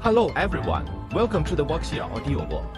Hello everyone, welcome to the Wuxia Audiobook.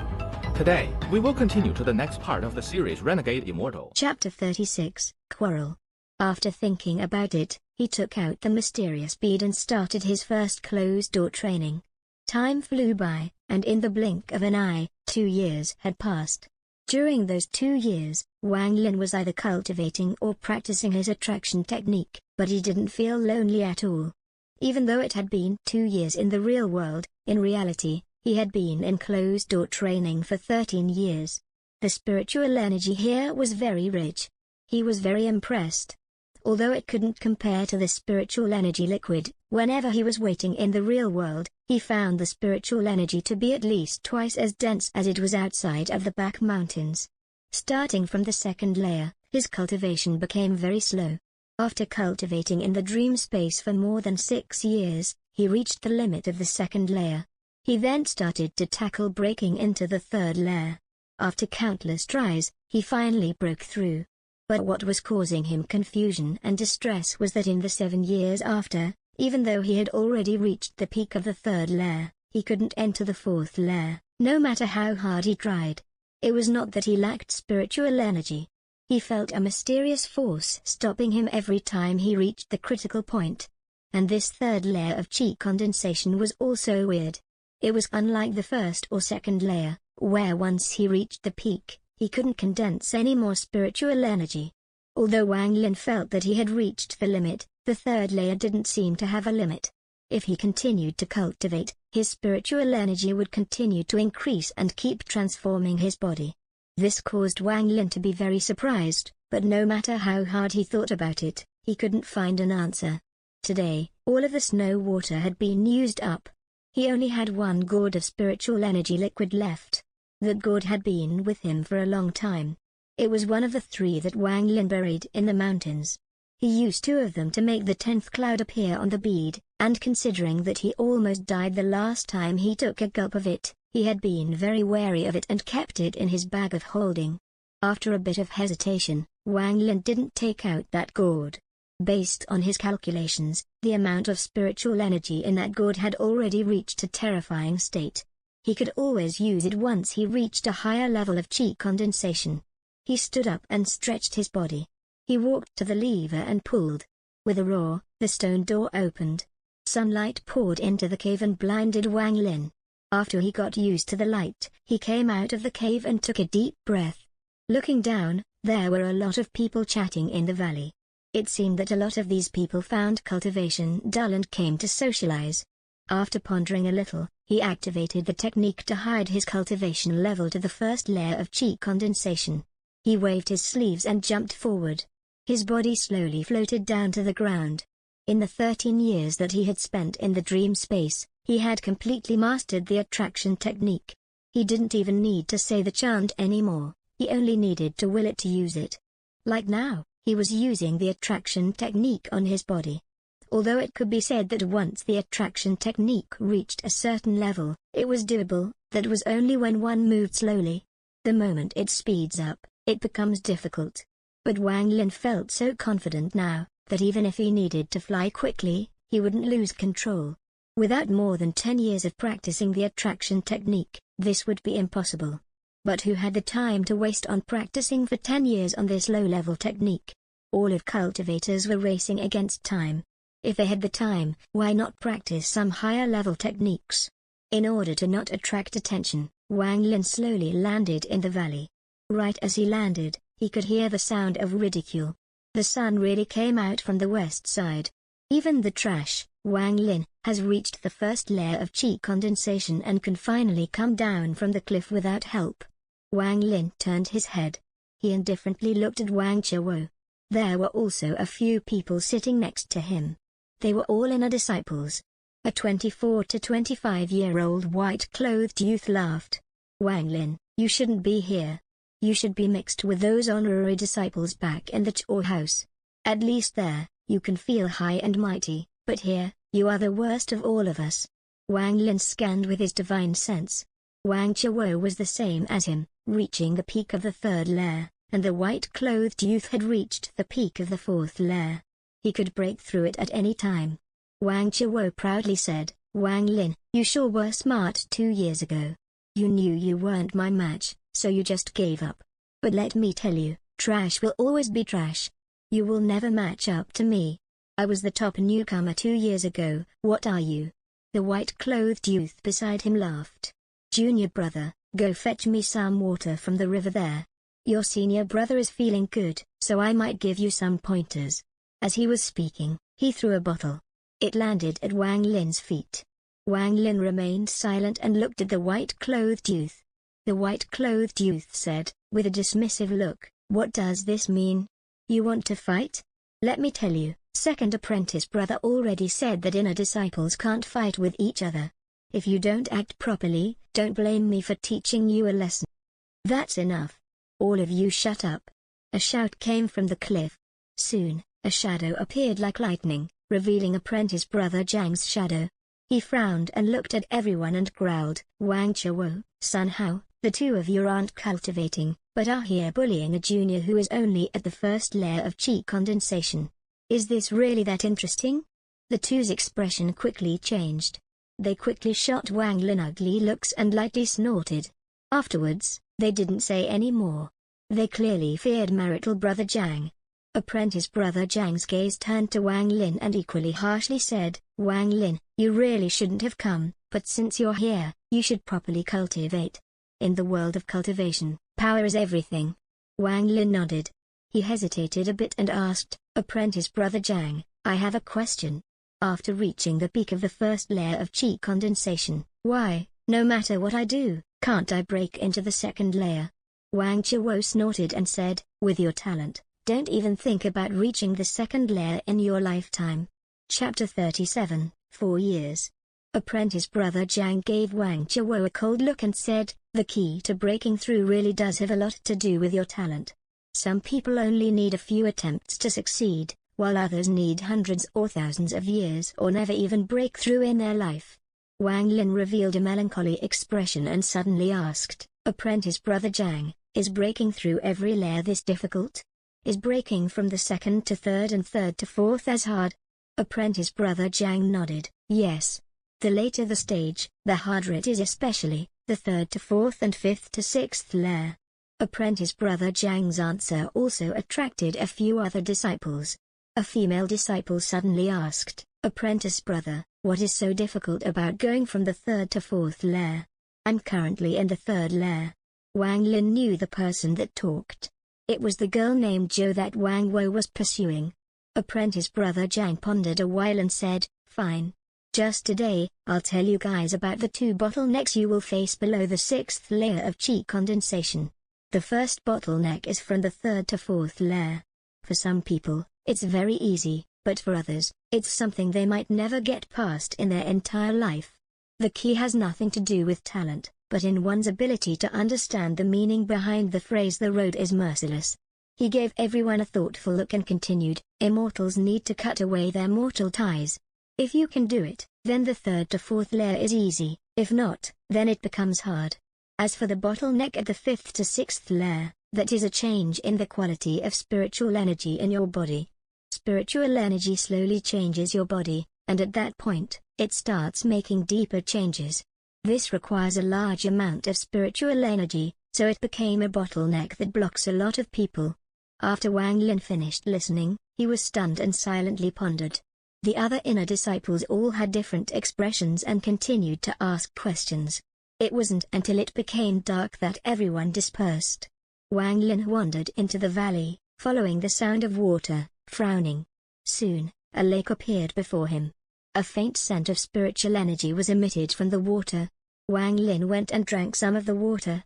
Today, we will continue to the next part of the series Renegade Immortal. Chapter 36, Quarrel. After thinking about it, he took out the mysterious bead and started his first closed-door training. Time flew by, and in the blink of an eye, 2 years had passed. During those 2 years, Wang Lin was either cultivating or practicing his attraction technique, but he didn't feel lonely at all. Even though it had been 2 years in the real world, in reality, he had been in closed-door training for 13 years. The spiritual energy here was very rich. He was very impressed. Although it couldn't compare to the spiritual energy liquid, whenever he was waiting in the real world, he found the spiritual energy to be at least twice as dense as it was outside of the back mountains. Starting from the second layer, his cultivation became very slow. After cultivating in the dream space for more than 6 years, he reached the limit of the second layer. He then started to tackle breaking into the third layer. After countless tries, he finally broke through. But what was causing him confusion and distress was that in the 7 years after, even though he had already reached the peak of the third layer, he couldn't enter the fourth layer, no matter how hard he tried. It was not that he lacked spiritual energy. He felt a mysterious force stopping him every time he reached the critical point. And this third layer of chi condensation was also weird. It was unlike the first or second layer, where once he reached the peak, he couldn't condense any more spiritual energy. Although Wang Lin felt that he had reached the limit, the third layer didn't seem to have a limit. If he continued to cultivate, his spiritual energy would continue to increase and keep transforming his body. This caused Wang Lin to be very surprised, but no matter how hard he thought about it, he couldn't find an answer. Today, all of the snow water had been used up. He only had 1 gourd of spiritual energy liquid left. That gourd had been with him for a long time. It was one of the 3 that Wang Lin buried in the mountains. He used 2 of them to make the 10th cloud appear on the bead, and considering that he almost died the last time he took a gulp of it, he had been very wary of it and kept it in his bag of holding. After a bit of hesitation, Wang Lin didn't take out that gourd. Based on his calculations, the amount of spiritual energy in that gourd had already reached a terrifying state. He could always use it once he reached a higher level of chi condensation. He stood up and stretched his body. He walked to the lever and pulled. With a roar, the stone door opened. Sunlight poured into the cave and blinded Wang Lin. After he got used to the light, he came out of the cave and took a deep breath. Looking down, there were a lot of people chatting in the valley. It seemed that a lot of these people found cultivation dull and came to socialize. After pondering a little, he activated the technique to hide his cultivation level to the first layer of chi condensation. He waved his sleeves and jumped forward. His body slowly floated down to the ground. In the 13 years that he had spent in the dream space, he had completely mastered the attraction technique. He didn't even need to say the chant anymore, he only needed to will it to use it. Like now, he was using the attraction technique on his body. Although it could be said that once the attraction technique reached a certain level, it was doable, that was only when one moved slowly. The moment it speeds up, it becomes difficult. But Wang Lin felt so confident now, that even if he needed to fly quickly, he wouldn't lose control. Without more than 10 years of practicing the attraction technique, this would be impossible. But who had the time to waste on practicing for 10 years on this low-level technique? All of cultivators were racing against time. If they had the time, why not practice some higher-level techniques? In order to not attract attention, Wang Lin slowly landed in the valley. Right as he landed, he could hear the sound of ridicule. The sun really came out from the west side. Even the trash, Wang Lin, has reached the first layer of chi condensation and can finally come down from the cliff without help. Wang Lin turned his head. He indifferently looked at Wang Qiwo. There were also a few people sitting next to him. They were all inner disciples. A 24 to 25-year-old white-clothed youth laughed. Wang Lin, you shouldn't be here. You should be mixed with those honorary disciples back in the Chor house. At least there, you can feel high and mighty, but here, you are the worst of all of us. Wang Lin scanned with his divine sense. Wang Qiwo was the same as him, reaching the peak of the third layer, and the white-clothed youth had reached the peak of the fourth layer. He could break through it at any time. Wang Qiwo proudly said, Wang Lin, you sure were smart 2 years ago. You knew you weren't my match, so you just gave up. But let me tell you, trash will always be trash. You will never match up to me. I was the top newcomer 2 years ago, what are you? The white-clothed youth beside him laughed. Junior brother, go fetch me some water from the river there. Your senior brother is feeling good, so I might give you some pointers. As he was speaking, he threw a bottle. It landed at Wang Lin's feet. Wang Lin remained silent and looked at the white-clothed youth. The white-clothed youth said, with a dismissive look, what does this mean? You want to fight? Let me tell you, second apprentice brother already said that inner disciples can't fight with each other. If you don't act properly, don't blame me for teaching you a lesson. That's enough. All of you shut up. A shout came from the cliff. Soon, a shadow appeared like lightning, revealing apprentice brother Zhang's shadow. He frowned and looked at everyone and growled, Wang Chuo, Sun Hao, the two of you aren't cultivating, but are here bullying a junior who is only at the first layer of chi condensation. Is this really that interesting? The two's expression quickly changed. They quickly shot Wang Lin ugly looks and lightly snorted. Afterwards, they didn't say any more. They clearly feared marital brother Zhang. Apprentice brother Zhang's gaze turned to Wang Lin and equally harshly said, Wang Lin, you really shouldn't have come, but since you're here, you should properly cultivate. In the world of cultivation, power is everything. Wang Lin nodded. He hesitated a bit and asked, Apprentice brother Zhang, I have a question. After reaching the peak of the first layer of chi condensation, why, no matter what I do, can't I break into the second layer? Wang Chuo snorted and said, with your talent, don't even think about reaching the second layer in your lifetime. Chapter 37, 4 years. Apprentice brother Zhang gave Wang Chuo a cold look and said, the key to breaking through really does have a lot to do with your talent. Some people only need a few attempts to succeed, while others need hundreds or thousands of years or never even break through in their life. Wang Lin revealed a melancholy expression and suddenly asked, Apprentice brother Zhang, is breaking through every layer this difficult? Is breaking from the second to third and third to fourth as hard? Apprentice brother Zhang nodded, yes. The later the stage, the harder it is, especially the third to fourth and fifth to sixth layer. Apprentice brother Zhang's answer also attracted a few other disciples. A female disciple suddenly asked, Apprentice brother, what is so difficult about going from the third to fourth layer? I'm currently in the third layer. Wang Lin knew the person that talked. It was the girl named Jo that Wang Wo was pursuing. Apprentice brother Zhang pondered a while and said, fine. Just today, I'll tell you guys about the 2 bottlenecks you will face below the 6th layer of chi condensation. The first bottleneck is from the 3rd to 4th layer. For some people, it's very easy, but for others, it's something they might never get past in their entire life. The key has nothing to do with talent, but in one's ability to understand the meaning behind the phrase the road is merciless. He gave everyone a thoughtful look and continued, immortals need to cut away their mortal ties. If you can do it, then the 3rd to 4th layer is easy, if not, then it becomes hard. As for the bottleneck at the 5th to 6th layer, that is a change in the quality of spiritual energy in your body. Spiritual energy slowly changes your body, and at that point, it starts making deeper changes. This requires a large amount of spiritual energy, so it became a bottleneck that blocks a lot of people. After Wang Lin finished listening, he was stunned and silently pondered. The other inner disciples all had different expressions and continued to ask questions. It wasn't until it became dark that everyone dispersed. Wang Lin wandered into the valley, following the sound of water, frowning. Soon, a lake appeared before him. A faint scent of spiritual energy was emitted from the water. Wang Lin went and drank some of the water.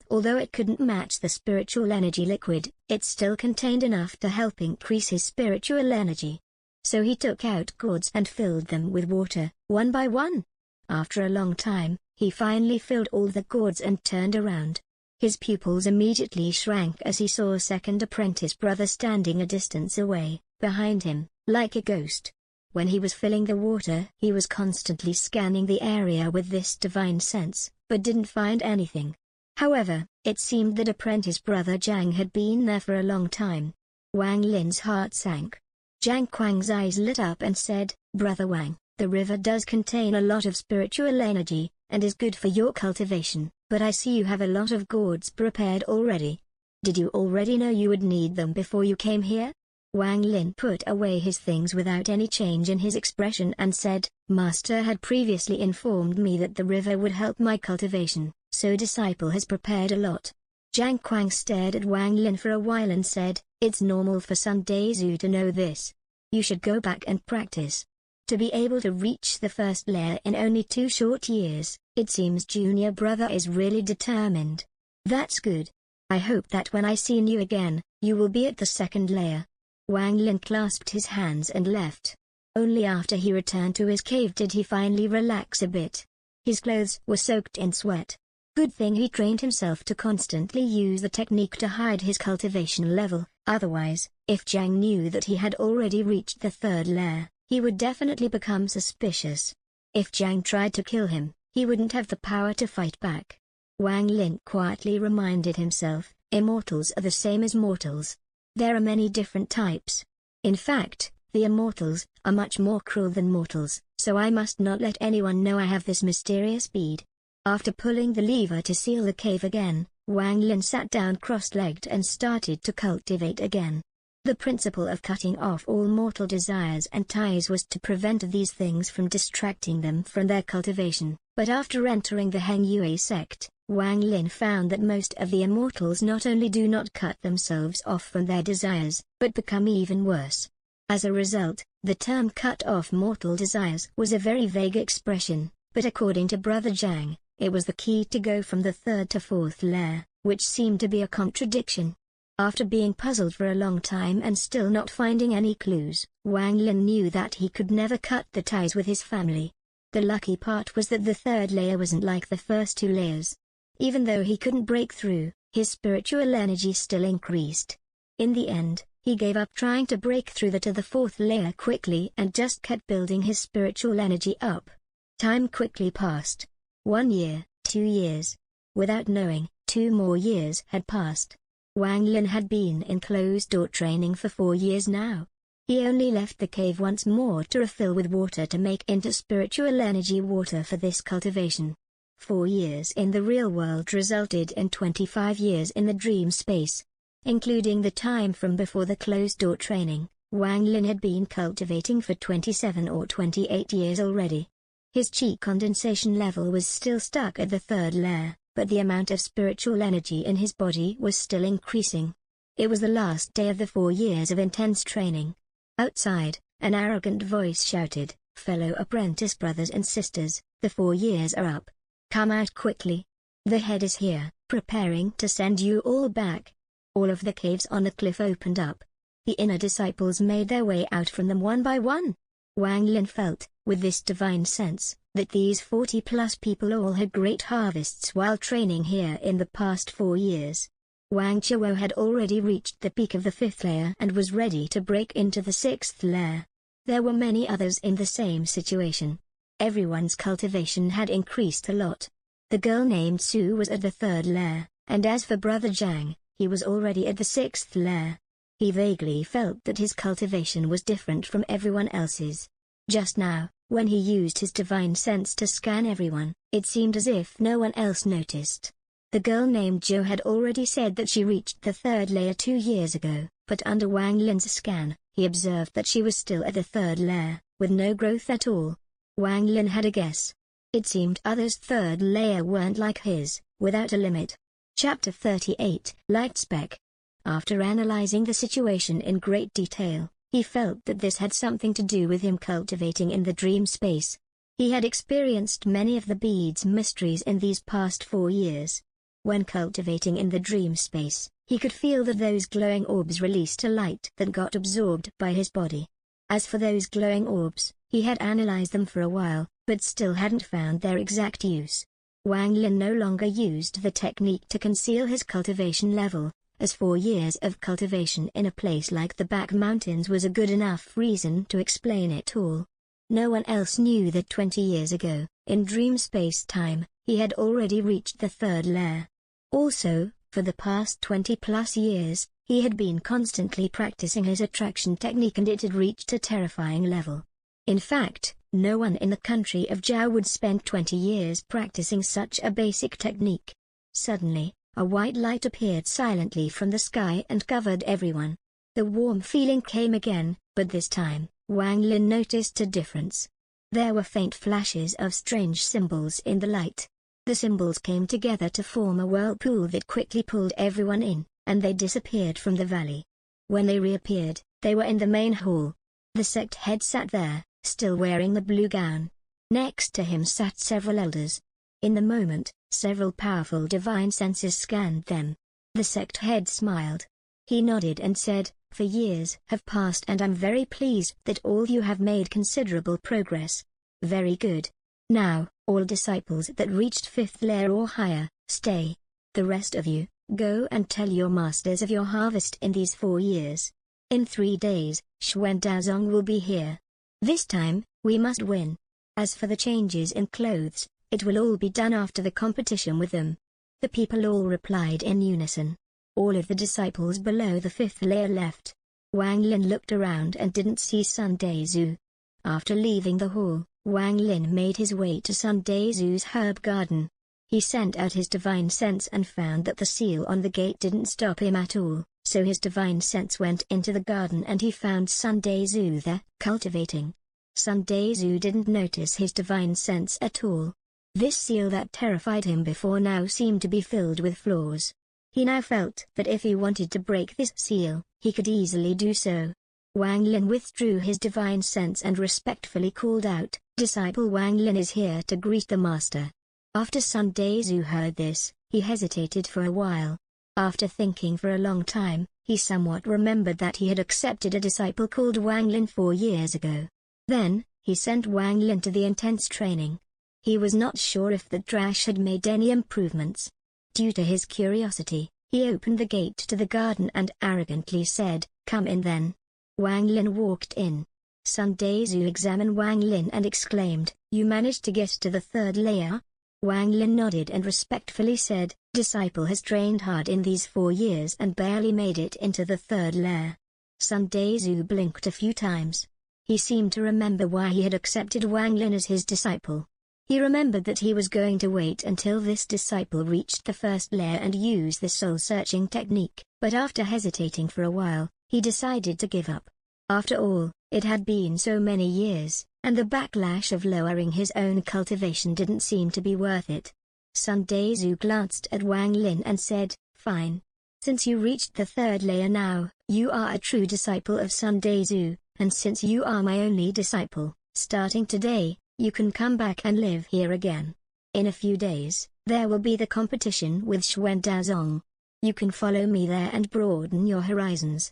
Although it couldn't match the spiritual energy liquid, it still contained enough to help increase his spiritual energy. So he took out gourds and filled them with water, one by one. After a long time, he finally filled all the gourds and turned around. His pupils immediately shrank as he saw a second apprentice brother standing a distance away, behind him, like a ghost. When he was filling the water, he was constantly scanning the area with this divine sense, but didn't find anything. However, it seemed that apprentice brother Zhang had been there for a long time. Wang Lin's heart sank. Zhang Kuang's eyes lit up and said, Brother Wang, the The river does contain a lot of spiritual energy, and is good for your cultivation, but I see you have a lot of gourds prepared already. Did you already know you would need them before you came here? Wang Lin put away his things without any change in his expression and said, Master had previously informed me that the river would help my cultivation, so disciple has prepared a lot. Jiang Quang stared at Wang Lin for a while and said, it's normal for Sun Dazu to know this. You should go back and practice. To be able to reach the first layer in only 2 short years, it seems junior brother is really determined. That's good. I hope that when I see you again, you will be at the second layer. Wang Lin clasped his hands and left. Only after he returned to his cave did he finally relax a bit. His clothes were soaked in sweat. Good thing he trained himself to constantly use the technique to hide his cultivation level, otherwise, if Jiang knew that he had already reached the third layer, he would definitely become suspicious. If Jiang tried to kill him, he wouldn't have the power to fight back. Wang Lin quietly reminded himself, immortals are the same as mortals. There are many different types. In fact, the immortals are much more cruel than mortals, so I must not let anyone know I have this mysterious bead. After pulling the lever to seal the cave again, Wang Lin sat down cross-legged and started to cultivate again. The principle of cutting off all mortal desires and ties was to prevent these things from distracting them from their cultivation, but after entering the Heng Yue sect, Wang Lin found that most of the immortals not only do not cut themselves off from their desires, but become even worse. As a result, the term cut off mortal desires was a very vague expression, but according to Brother Jiang, it was the key to go from the third to fourth layer, which seemed to be a contradiction. After being puzzled for a long time and still not finding any clues, Wang Lin knew that he could never cut the ties with his family. The lucky part was that the third layer wasn't like the first 2 layers. Even though he couldn't break through, his spiritual energy still increased. In the end, he gave up trying to break through to the fourth layer quickly and just kept building his spiritual energy up. Time quickly passed. 1 year, 2 years. Without knowing, 2 more years had passed. Wang Lin had been in closed-door training for 4 years now. He only left the cave once more to refill with water to make into spiritual energy water for this cultivation. 4 years in the real world resulted in 25 years in the dream space. Including the time from before the closed-door training, Wang Lin had been cultivating for 27 or 28 years already. His chi condensation level was still stuck at the third layer, but the amount of spiritual energy in his body was still increasing. It was the last day of the 4 years of intense training. Outside, an arrogant voice shouted, "Fellow apprentice brothers and sisters, the 4 years are up. Come out quickly. The head is here, preparing to send you all back." All of the caves on the cliff opened up. The inner disciples made their way out from them one by one. Wang Lin felt, with this divine sense, that these 40-plus people all had great harvests while training here in the past 4 years. Wang Chuo had already reached the peak of the 5th layer and was ready to break into the 6th layer. There were many others in the same situation. Everyone's cultivation had increased a lot. The girl named Su was at the 3rd layer, and as for Brother Jiang, he was already at the 6th layer. He vaguely felt that his cultivation was different from everyone else's. Just now, when he used his divine sense to scan everyone, it seemed as if no one else noticed. The girl named Jo had already said that she reached the 3rd layer 2 years ago, but under Wang Lin's scan, he observed that she was still at the 3rd layer, with no growth at all. Wang Lin had a guess. It seemed others' 3rd layer weren't like his, without a limit. Chapter 38, Light Speck. After analyzing the situation in great detail, he felt that this had something to do with him cultivating in the dream space. He had experienced many of the bead's mysteries in these past 4 years. When cultivating in the dream space, he could feel that those glowing orbs released a light that got absorbed by his body. As for those glowing orbs, he had analyzed them for a while, but still hadn't found their exact use. Wang Lin no longer used the technique to conceal his cultivation level, as 4 years of cultivation in a place like the Back Mountains was a good enough reason to explain it all. No one else knew that 20 years ago, in dream space-time, he had already reached the 3rd layer. Also, for the past 20-plus years, he had been constantly practicing his attraction technique and it had reached a terrifying level. In fact, No one in the country of Zhao would spend 20 years practicing such a basic technique. Suddenly, a white light appeared silently from the sky and covered everyone. The warm feeling came again, but this time, Wang Lin noticed a difference. There were faint flashes of strange symbols in the light. The symbols came together to form a whirlpool that quickly pulled everyone in, and they disappeared from the valley. When they reappeared, they were in the main hall. The sect head sat there, still wearing the blue gown. Next to him sat several elders. In the moment, several powerful divine senses scanned them. The sect head smiled. He nodded and said, "For years have passed and I'm very pleased that all you have made considerable progress. Very good. Now, all disciples that reached 5th layer or higher, stay. The rest of you, go and tell your masters of your harvest in these 4 years. In 3 days, Xuan Daozong will be here. This time, we must win. As for the changes in clothes, it will all be done after the competition with them." The people all replied in unison. All of the disciples below the 5th layer left. Wang Lin looked around and didn't see Sun Daizhu. After leaving the hall, Wang Lin made his way to Sun Daizhu's herb garden. He sent out his divine sense and found that the seal on the gate didn't stop him at all, so his divine sense went into the garden and he found Sun Daizhu there, cultivating. Sun Daizhu didn't notice his divine sense at all. This seal that terrified him before now seemed to be filled with flaws. He now felt that if he wanted to break this seal, he could easily do so. Wang Lin withdrew his divine sense and respectfully called out, "Disciple Wang Lin is here to greet the master." After Sun Daizhu heard this, he hesitated for a while. After thinking for a long time, he somewhat remembered that he had accepted a disciple called Wang Lin 4 years ago. Then, he sent Wang Lin to the intense training. He was not sure if the trash had made any improvements. Due to his curiosity, he opened the gate to the garden and arrogantly said, "Come in then." Wang Lin walked in. Sun Daizhu examined Wang Lin and exclaimed, "You managed to get to the 3rd layer?" Wang Lin nodded and respectfully said, "Disciple has trained hard in these 4 years and barely made it into the 3rd layer." Sun Daizhu blinked a few times. He seemed to remember why he had accepted Wang Lin as his disciple. He remembered that he was going to wait until this disciple reached the 1st layer and use the soul-searching technique, but after hesitating for a while, he decided to give up. After all, it had been so many years, and the backlash of lowering his own cultivation didn't seem to be worth it. Sun Daizhu glanced at Wang Lin and said, "Fine. Since you reached the 3rd layer now, you are a true disciple of Sun Daizhu, and since you are my only disciple, starting today, you can come back and live here again. In a few days, there will be the competition with Xuan Daozong. You can follow me there and broaden your horizons.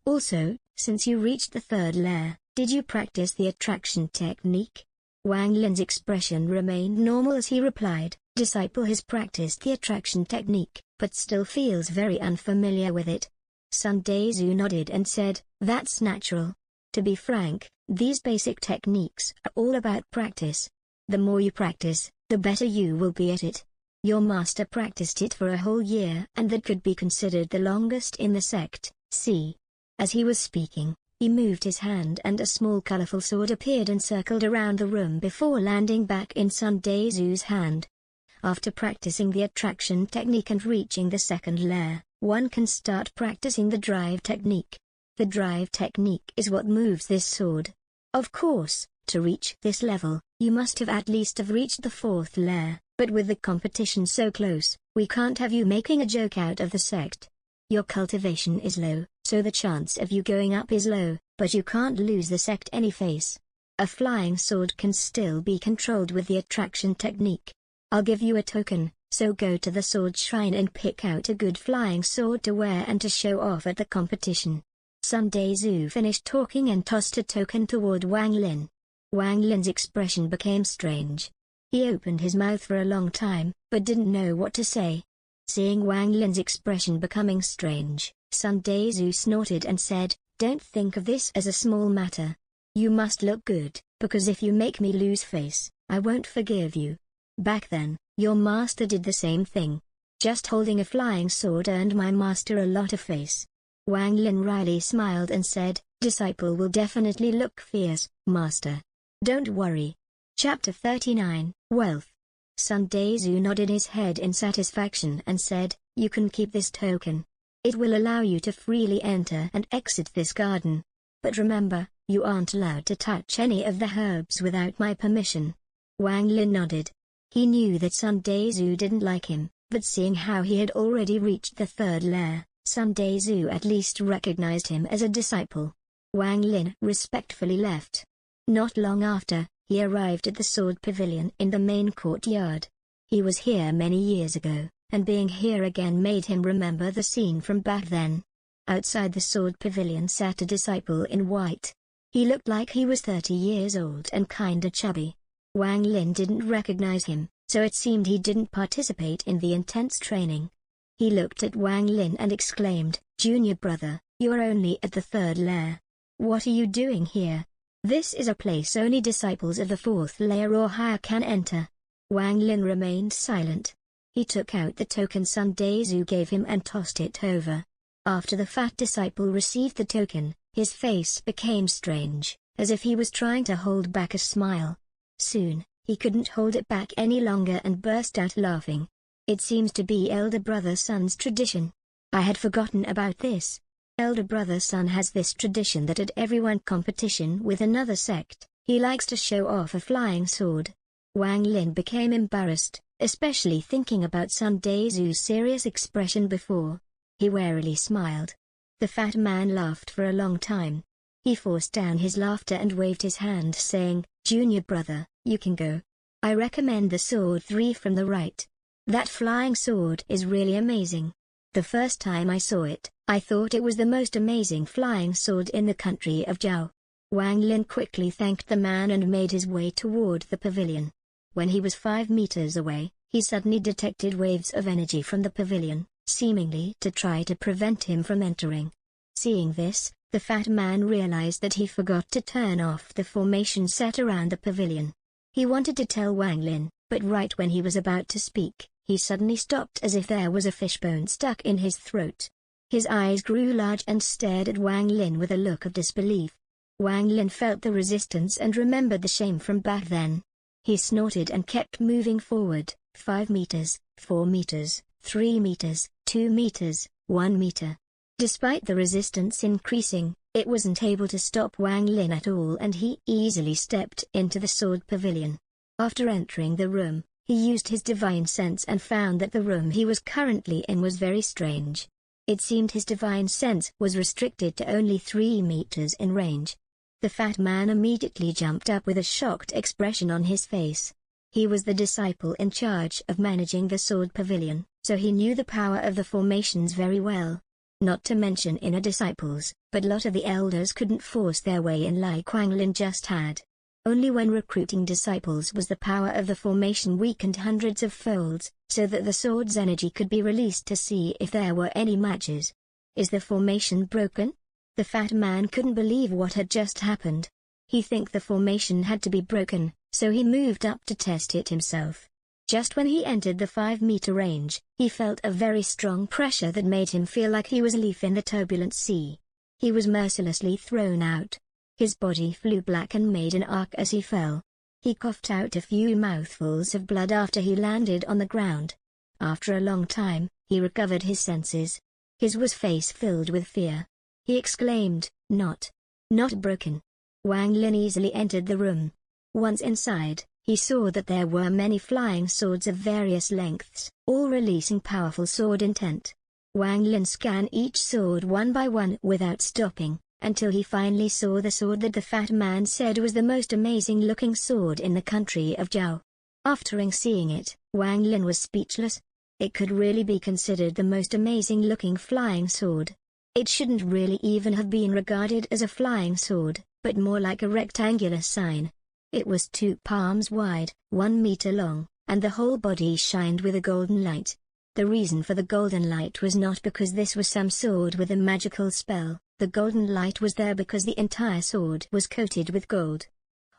Also, since you reached the 3rd layer, did you practice the attraction technique?" Wang Lin's expression remained normal as he replied, "Disciple has practiced the attraction technique, but still feels very unfamiliar with it." Sun Daizhu nodded and said, "That's natural. To be frank, these basic techniques are all about practice. The more you practice, the better you will be at it. Your master practiced it for a whole year and that could be considered the longest in the sect. See." As he was speaking, he moved his hand and a small colorful sword appeared and circled around the room before landing back in Sun Daizhu's hand. After practicing the attraction technique and reaching the 2nd layer, one can start practicing the drive technique. The drive technique is what moves this sword. Of course, to reach this level, you must have at least reached the 4th layer, but with the competition so close, we can't have you making a joke out of the sect. Your cultivation is low, so the chance of you going up is low, but you can't lose the sect any face. A flying sword can still be controlled with the attraction technique. I'll give you a token, so go to the sword shrine and pick out a good flying sword to wear and to show off at the competition." Sun Daizhu finished talking and tossed a token toward Wang Lin. Wang Lin's expression became strange. He opened his mouth for a long time, but didn't know what to say. Seeing Wang Lin's expression becoming strange, Sun Daizhu snorted and said, "Don't think of this as a small matter. You must look good, because if you make me lose face, I won't forgive you. Back then, your master did the same thing. Just holding a flying sword earned my master a lot of face." Wang Lin wryly smiled and said, "Disciple will definitely look fierce, master." Don't worry. Chapter 39, Wealth. Sun Daezu nodded his head in satisfaction and said, "You can keep this token. It will allow you to freely enter and exit this garden. But remember, you aren't allowed to touch any of the herbs without my permission." Wang Lin nodded. He knew that Sun Daezu didn't like him, but seeing how he had already reached the third lair, Sun Daezu at least recognized him as a disciple. Wang Lin respectfully left. Not long after, he arrived at the sword pavilion in the main courtyard. He was here many years ago, and being here again made him remember the scene from back then. Outside the sword pavilion sat a disciple in white. He looked like he was 30 years old and kinda chubby. Wang Lin didn't recognize him, so it seemed he didn't participate in the intense training. He looked at Wang Lin and exclaimed, "Junior brother, you're only at the third lair. What are you doing here? This is a place only disciples of the fourth layer or higher can enter." Wang Lin remained silent. He took out the token Sun Daezu gave him and tossed it over. After the fat disciple received the token, his face became strange, as if he was trying to hold back a smile. Soon, he couldn't hold it back any longer and burst out laughing. "It seems to be elder brother Sun's tradition. I had forgotten about this. Elder brother Sun has this tradition that at every one competition with another sect, he likes to show off a flying sword." Wang Lin became embarrassed, especially thinking about Sun Daezu's serious expression before. He warily smiled. The fat man laughed for a long time. He forced down his laughter and waved his hand saying, "Junior brother, you can go. I recommend the sword 3 from the right. That flying sword is really amazing. The first time I saw it, I thought it was the most amazing flying sword in the country of Zhao." Wang Lin quickly thanked the man and made his way toward the pavilion. When he was 5 meters away, he suddenly detected waves of energy from the pavilion, seemingly to try to prevent him from entering. Seeing this, the fat man realized that he forgot to turn off the formation set around the pavilion. He wanted to tell Wang Lin, but right when he was about to speak, he suddenly stopped as if there was a fishbone stuck in his throat. His eyes grew large and stared at Wang Lin with a look of disbelief. Wang Lin felt the resistance and remembered the shame from back then. He snorted and kept moving forward, 5 meters, 4 meters, 3 meters, 2 meters, 1 meter. Despite the resistance increasing, it wasn't able to stop Wang Lin at all and he easily stepped into the sword pavilion. After entering the room, he used his divine sense and found that the room he was currently in was very strange. It seemed his divine sense was restricted to only 3 meters in range. The fat man immediately jumped up with a shocked expression on his face. He was the disciple in charge of managing the sword pavilion, so he knew the power of the formations very well. Not to mention inner disciples, but lot of the elders couldn't force their way in like Wang Lin just had. Only when recruiting disciples was the power of the formation weakened hundreds of folds, so that the sword's energy could be released to see if there were any matches. "Is the formation broken?" The fat man couldn't believe what had just happened. He think the formation had to be broken, so he moved up to test it himself. Just when he entered the 5-meter range, he felt a very strong pressure that made him feel like he was a leaf in the turbulent sea. He was mercilessly thrown out. His body flew black and made an arc as he fell. He coughed out a few mouthfuls of blood after he landed on the ground. After a long time, he recovered his senses. His face filled with fear. He exclaimed, Not broken." Wang Lin easily entered the room. Once inside, he saw that there were many flying swords of various lengths, all releasing powerful sword intent. Wang Lin scanned each sword one by one without stopping, until he finally saw the sword that the fat man said was the most amazing-looking sword in the country of Zhao. After seeing it, Wang Lin was speechless. It could really be considered the most amazing-looking flying sword. It shouldn't really even have been regarded as a flying sword, but more like a rectangular sign. It was 2 palms wide, 1 meter long, and the whole body shined with a golden light. The reason for the golden light was not because this was some sword with a magical spell. The golden light was there because the entire sword was coated with gold.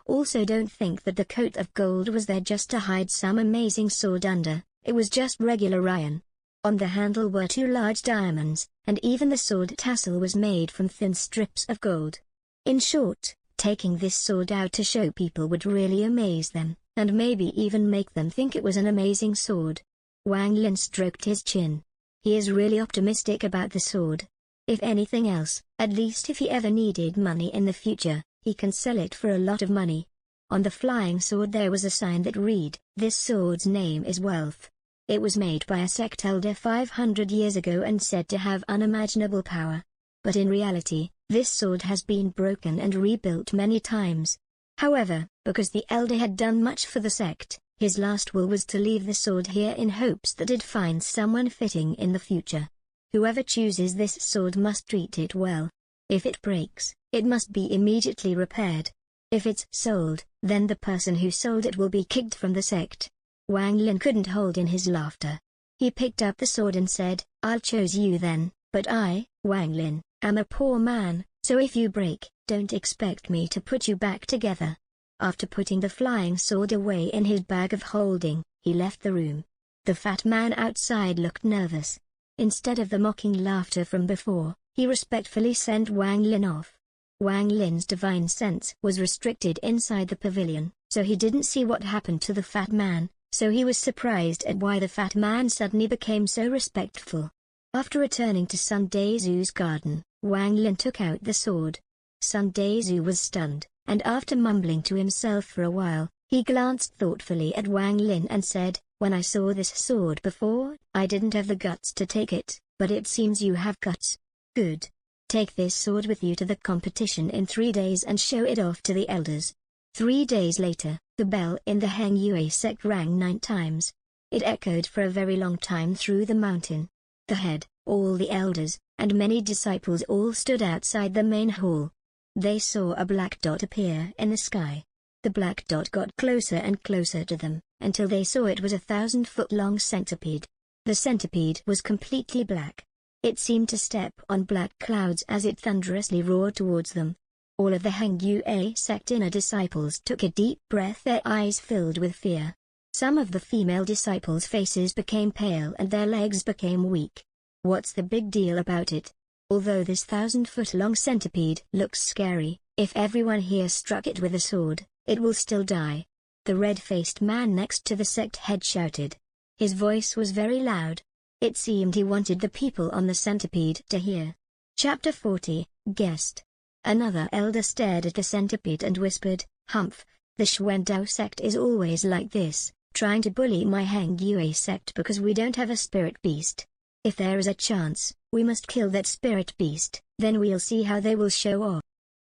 Also, don't think that the coat of gold was there just to hide some amazing sword under. It was just regular iron. On the handle were 2 large diamonds, and even the sword tassel was made from thin strips of gold. In short, Taking this sword out to show people would really amaze them, and maybe even make them think it was an amazing sword. Wang Lin stroked his chin. He is really optimistic about the sword. If anything else, at least if he ever needed money in the future, he can sell it for a lot of money. On the flying sword there was a sign that read, "This sword's name is Wealth." It was made by a sect elder 500 years ago and said to have unimaginable power. But in reality, this sword has been broken and rebuilt many times. However, because the elder had done much for the sect, his last will was to leave the sword here in hopes that it finds someone fitting in the future. Whoever chooses this sword must treat it well. If it breaks, it must be immediately repaired. If it's sold, then the person who sold it will be kicked from the sect. Wang Lin couldn't hold in his laughter. He picked up the sword and said, "I'll choose you then, but I, Wang Lin, am a poor man, so if you break, don't expect me to put you back together." After putting the flying sword away in his bag of holding, he left the room. The fat man outside looked nervous. Instead of the mocking laughter from before, he respectfully sent Wang Lin off. Wang Lin's divine sense was restricted inside the pavilion, so he didn't see what happened to the fat man, so he was surprised at why the fat man suddenly became so respectful. After returning to Sun Dezu's garden, Wang Lin took out the sword. Sun Dezu was stunned, and after mumbling to himself for a while, he glanced thoughtfully at Wang Lin and said, "When I saw this sword before, I didn't have the guts to take it, but it seems you have guts. Good. Take this sword with you to the competition in 3 days and show it off to the elders." 3 days later, the bell in the Heng Yue sect rang 9 times. It echoed for a very long time through the mountain. The head, all the elders, and many disciples all stood outside the main hall. They saw a black dot appear in the sky. The black dot got closer and closer to them, until they saw it was a 1,000-foot-long centipede. The centipede was completely black. It seemed to step on black clouds as it thunderously roared towards them. All of the Heng Yue sect inner disciples took a deep breath, their eyes filled with fear. Some of the female disciples' faces became pale and their legs became weak. What's the big deal about it? Although this 1,000-foot-long centipede looks scary, if everyone here struck it with a sword, it will still die. The red-faced man next to the sect head shouted. His voice was very loud. It seemed he wanted the people on the centipede to hear. Chapter 40, Guest. Another elder stared at the centipede and whispered, "Humph, the Xuandao sect is always like this, trying to bully my Heng Yue sect because we don't have a spirit beast. If there is a chance, we must kill that spirit beast, then we'll see how they will show off."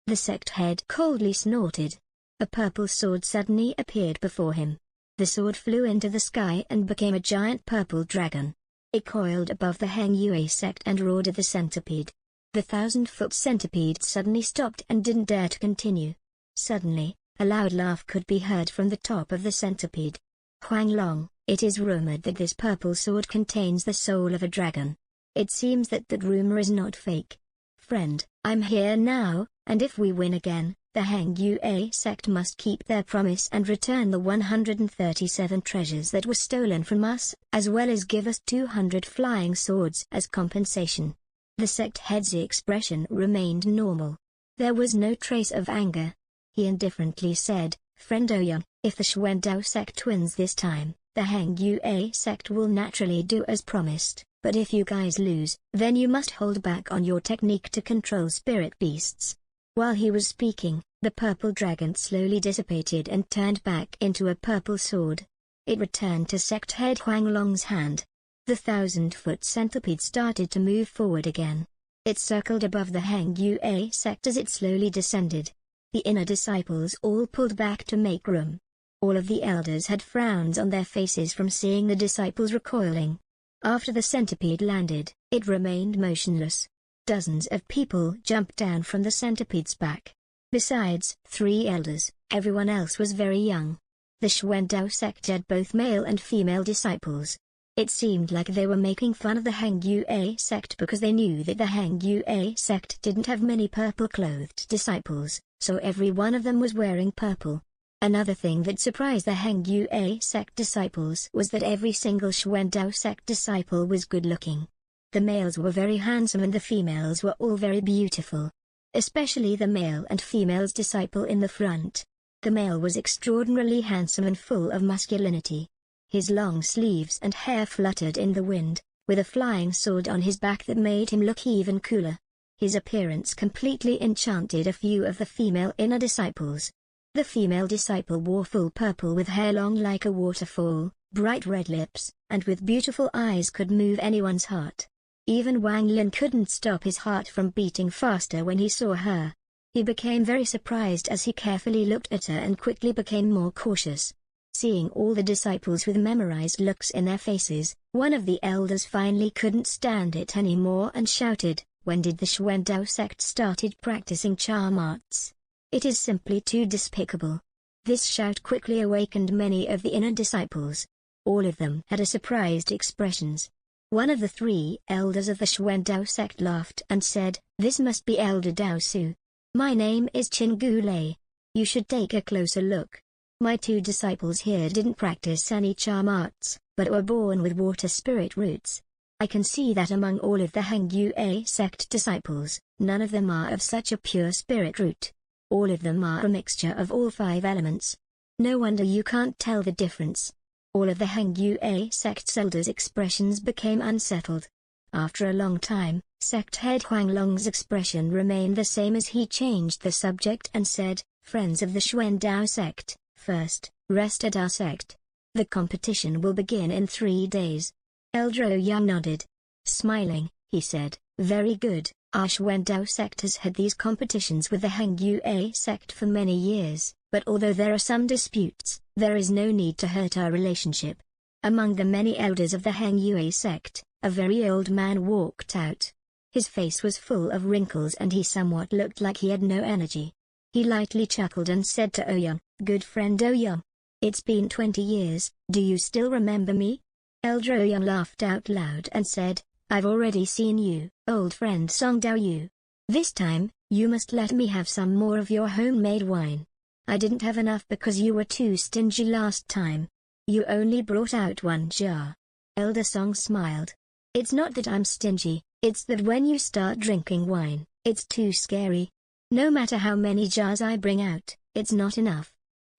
The sect head coldly snorted. A purple sword suddenly appeared before him. The sword flew into the sky and became a giant purple dragon. It coiled above the Heng Yue sect and roared at the centipede. The 1,000-foot centipede suddenly stopped and didn't dare to continue. Suddenly, a loud laugh could be heard from the top of the centipede. "Huang Long, it is rumored that this purple sword contains the soul of a dragon. It seems that rumor is not fake. Friend, I'm here now, and if we win again, the Heng Yue sect must keep their promise and return the 137 treasures that were stolen from us, as well as give us 200 flying swords as compensation." The sect head's expression remained normal. There was no trace of anger. He indifferently said, "Friend Ouyang, if the Xuandao sect wins this time, the Heng Yue sect will naturally do as promised, but if you guys lose, then you must hold back on your technique to control spirit beasts." While he was speaking, the purple dragon slowly dissipated and turned back into a purple sword. It returned to sect head Huang Long's hand. The 1,000-foot centipede started to move forward again. It circled above the Heng Yue sect as it slowly descended. The inner disciples all pulled back to make room. All of the elders had frowns on their faces from seeing the disciples recoiling. After the centipede landed, it remained motionless. Dozens of people jumped down from the centipede's back. Besides 3 elders, everyone else was very young. The Xuandao sect had both male and female disciples. It seemed like they were making fun of the Heng Yue sect because they knew that the Heng Yue sect didn't have many purple-clothed disciples, so every one of them was wearing purple. Another thing that surprised the Heng Yue sect disciples was that every single Xuandao sect disciple was good-looking. The males were very handsome and the females were all very beautiful. especially the male and female's disciple in the front. The male was extraordinarily handsome and full of masculinity. His long sleeves and hair fluttered in the wind, with a flying sword on his back that made him look even cooler. His appearance completely enchanted a few of the female inner disciples. The female disciple wore full purple with hair long like a waterfall, bright red lips, and with beautiful eyes could move anyone's heart. Even Wang Lin couldn't stop his heart from beating faster when he saw her. He became very surprised as he carefully looked at her and quickly became more cautious. Seeing all the disciples with memorized looks in their faces, one of the elders finally couldn't stand it anymore and shouted, "When did the Xuandao sect started practicing charm arts? It is simply too despicable." This shout quickly awakened many of the inner disciples. All of them had a surprised expressions. One of the 3 elders of the Xuandao sect laughed and said, "This must be Elder Dao Su. My name is Qin Gu Lei. You should take a closer look. My 2 disciples here didn't practice any charm arts, but were born with water spirit roots. I can see that among all of the Hangyue sect disciples, none of them are of such a pure spirit root. All of them are a mixture of all 5 elements. No wonder you can't tell the difference." All of the Hangyue sect's elders' expressions became unsettled. After a long time, sect head Huang Long's expression remained the same as he changed the subject and said, "Friends of the Xuandao sect, first, rest at our sect. The competition will begin in 3 days." Elder Ouyang nodded. Smiling, he said, "Very good. Our Xuandao sect has had these competitions with the Hangyue sect for many years, but although there are some disputes, there is no need to hurt our relationship." Among the many elders of the Hangyue sect, a very old man walked out. His face was full of wrinkles and he somewhat looked like he had no energy. He lightly chuckled and said to Ouyang, "Good friend Ouyang. It's been 20 years, do you still remember me?" Elder Ouyang laughed out loud and said, "I've already seen you, old friend Song Dao Yu. This time, you must let me have some more of your homemade wine. I didn't have enough because you were too stingy last time. You only brought out 1 jar." Elder Song smiled. "It's not that I'm stingy, it's that when you start drinking wine, it's too scary. No matter how many jars I bring out, it's not enough."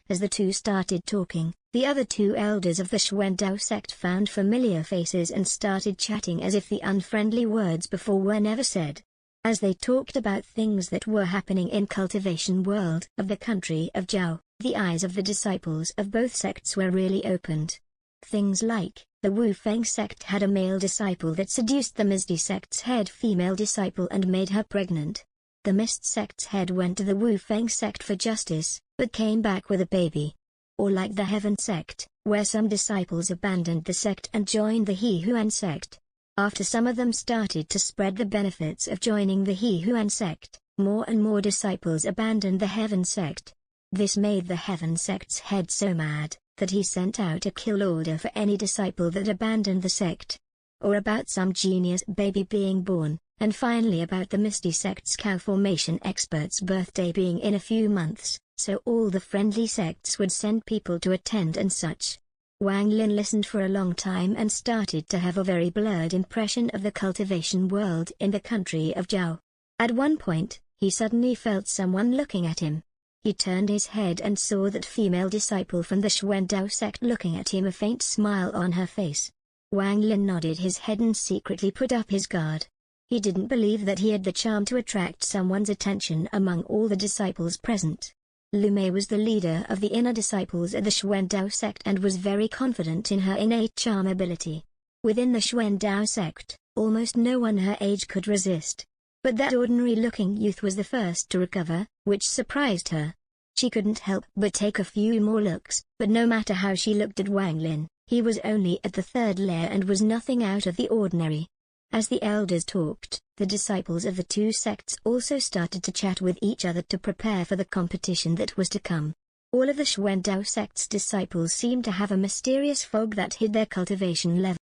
As the 2 started talking, the other 2 elders of the Xuandao sect found familiar faces and started chatting as if the unfriendly words before were never said. As they talked about things that were happening in cultivation world of the country of Zhao, the eyes of the disciples of both sects were really opened. Things like, the Wu Feng sect had a male disciple that seduced the Misty sect's head female disciple and made her pregnant. The Mist sect's head went to the Wu Feng sect for justice, but came back with a baby. Or like the Heaven sect, where some disciples abandoned the sect and joined the He Huan sect. After some of them started to spread the benefits of joining the He Huan sect, more and more disciples abandoned the Heaven sect. This made the Heaven sect's head so mad, that he sent out a kill order for any disciple that abandoned the sect. Or about some genius baby being born, and finally about the Misty sect's cow formation expert's birthday being in a few months, so all the friendly sects would send people to attend and such. Wang Lin listened for a long time and started to have a very blurred impression of the cultivation world in the country of Zhao. At one point, he suddenly felt someone looking at him. He turned his head and saw that female disciple from the Xuandao sect looking at him, a faint smile on her face. Wang Lin nodded his head and secretly put up his guard. He didn't believe that he had the charm to attract someone's attention among all the disciples present. Lu Mei was the leader of the inner disciples of the Xuandao sect and was very confident in her innate charm ability. Within the Xuandao sect, almost no one her age could resist. But that ordinary-looking youth was the first to recover, which surprised her. She couldn't help but take a few more looks, but no matter how she looked at Wang Lin, he was only at the 3rd layer and was nothing out of the ordinary. As the elders talked, the disciples of the 2 sects also started to chat with each other to prepare for the competition that was to come. All of the Xuandao sect's disciples seemed to have a mysterious fog that hid their cultivation level.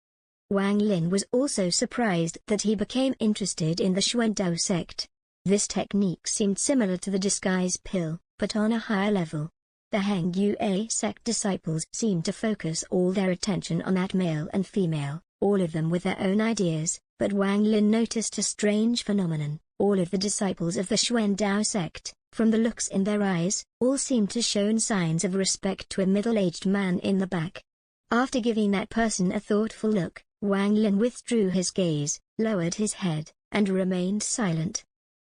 Wang Lin was also surprised that he became interested in the Xuandao sect. This technique seemed similar to the disguise pill, but on a higher level. The Hangyue sect disciples seemed to focus all their attention on that male and female, all of them with their own ideas, but Wang Lin noticed a strange phenomenon. All of the disciples of the Xuandao sect, from the looks in their eyes, all seemed to show signs of respect to a middle-aged man in the back. After giving that person a thoughtful look, Wang Lin withdrew his gaze, lowered his head, and remained silent.